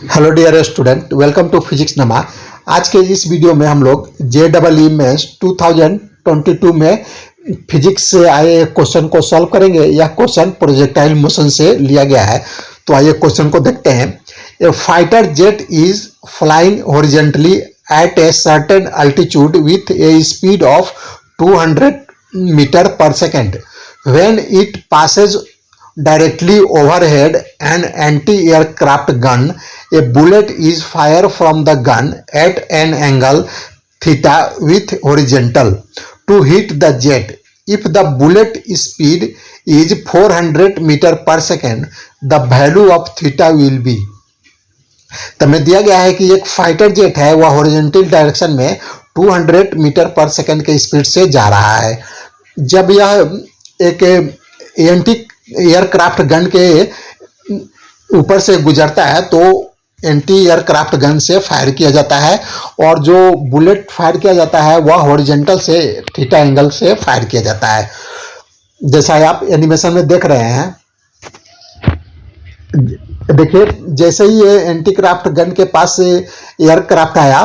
Hello dear student, welcome to physics Nama. आज के इस वीडियो में हम लोग JEE मेंस 2022 में फिजिक्स से आए एक क्वेश्चन को सॉल्व करेंगे। यह क्वेश्चन प्रोजेक्टाइल मोशन से लिया गया है। तो आइए क्वेश्चन को देखते हैं। A fighter jet is flying horizontally at a certain altitude with a speed of 200 metre per second. When it passes directly overhead an anti-aircraft gun, a bullet is fired from the gun at an angle theta with horizontal to hit the jet. If the bullet speed is 400 meter per second, the value of theta will be। तो हमें दिया गया है कि एक fighter jet है, वह horizontal direction में 200 मीटर पर सेकंड के स्पीड से जा रहा है। जब यह एक एंटी एयरक्राफ्ट गन के ऊपर से गुजरता है तो एंटी एयरक्राफ्ट गन से फायर किया जाता है, और जो बुलेट फायर किया जाता है वह हॉरिजॉन्टल से थीटा एंगल से फायर किया जाता है। जैसा आप एनिमेशन में देख रहे हैं, देखिए जैसे ही ये एंटी क्राफ्ट गन के पास से एयरक्राफ्ट आया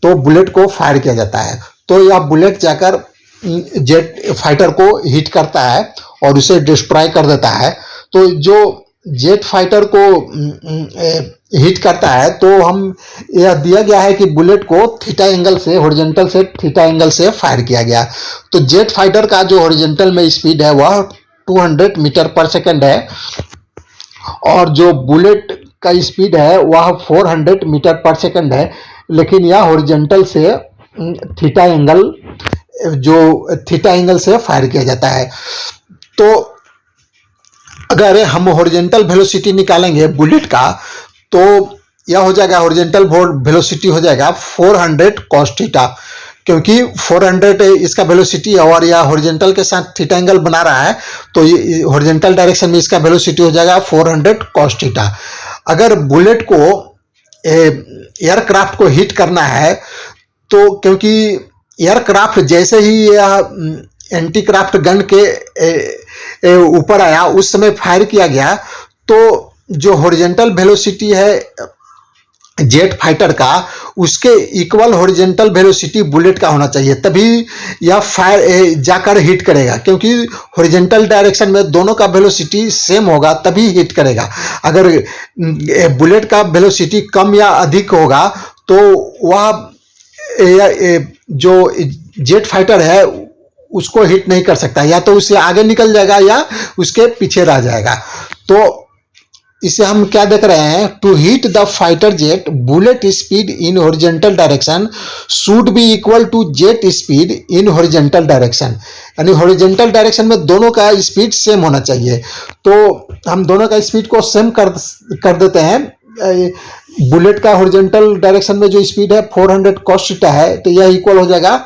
तो बुलेट को फायर किया जाता है। तो यह बुलेट जाकर जेट फाइटर को हिट करता है और उसे डिस्ट्रॉय कर देता है। तो जो जेट फाइटर को हिट करता है तो हम यह दिया गया है कि बुलेट को थीटा एंगल से हॉरिजॉन्टल से थीटा एंगल से फायर किया गया। तो जेट फाइटर का जो हॉरिजॉन्टल में स्पीड है वह 200 मीटर पर सेकंड है, और जो बुलेट का स्पीड है वह 400 मीटर पर सेकंड है। लेकिन यह हॉरिजॉन्टल से थीटा एंगल से फायर किया जाता है। तो अगर हम हॉरिजॉन्टल वेलोसिटी निकालेंगे बुलेट का, तो यह हो जाएगा, हॉरिजॉन्टल वेलोसिटी हो जाएगा 400 cos थीटा, क्योंकि 400 इसका वेलोसिटी है और यह हॉरिजॉन्टल के साथ थीटा एंगल बना रहा है। तो ये हॉरिजॉन्टल डायरेक्शन में इसका वेलोसिटी हो जाएगा 400 cos थीटा। अगर बुलेट को एयरक्राफ्ट को हिट करना है, तो क्योंकि एयरक्राफ्ट जैसे ही यह एंटी क्राफ्ट गन के ऊपर आया उस समय फायर किया गया, तो जो हॉरिजॉन्टल वेलोसिटी है जेट फाइटर का, उसके इक्वल हॉरिजॉन्टल वेलोसिटी बुलेट का होना चाहिए, तभी यह फायर जाकर हिट करेगा। क्योंकि हॉरिजॉन्टल डायरेक्शन में दोनों का वेलोसिटी सेम होगा तभी हिट करेगा। अगर बुलेट का वेलोसिटी कम या अधिक होगा तो वह जो जेट फाइटर है उसको हिट नहीं कर सकता, या तो उससे आगे निकल जाएगा या उसके पीछे रह जाएगा। तो इसे हम क्या देख रहे हैं, to hit the fighter jet bullet speed in horizontal direction should be equal to jet speed in horizontal direction. यानी हॉरिजॉन्टल डायरेक्शन में दोनों का स्पीड सेम होना चाहिए। तो हम दोनों का स्पीड को सेम कर देते हैं। बुलेट का हॉरिजॉन्टल डायरेक्शन में जो स्पीड है 400 cos थीटा है, तो यह इक्वल हो जाएगा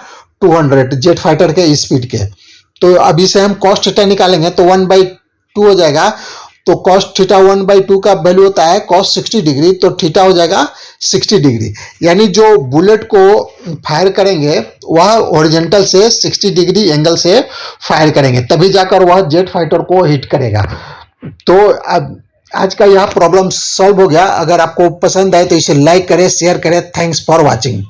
200 जेट फाइटर के स्पीड के। तो अब इसे हम cos थीटा निकालेंगे तो 1/2 हो जाएगा। तो cos थीटा 1/2 का वैल्यू होता है cos 60 डिग्री, तो थीटा हो जाएगा 60 डिग्री। यानी जो बुलेट को फायर करेंगे वह हॉरिजॉन्टल से 60 डिग्री एंगल से फायर करेंगे, तभी जाकर वह जेट फाइटर को हिट करेगा। तो अब आज का यह प्रॉब्लम सॉल्व हो गया। अगर आपको पसंद आए तो इसे लाइक करें, शेयर करें। Thanks for watching.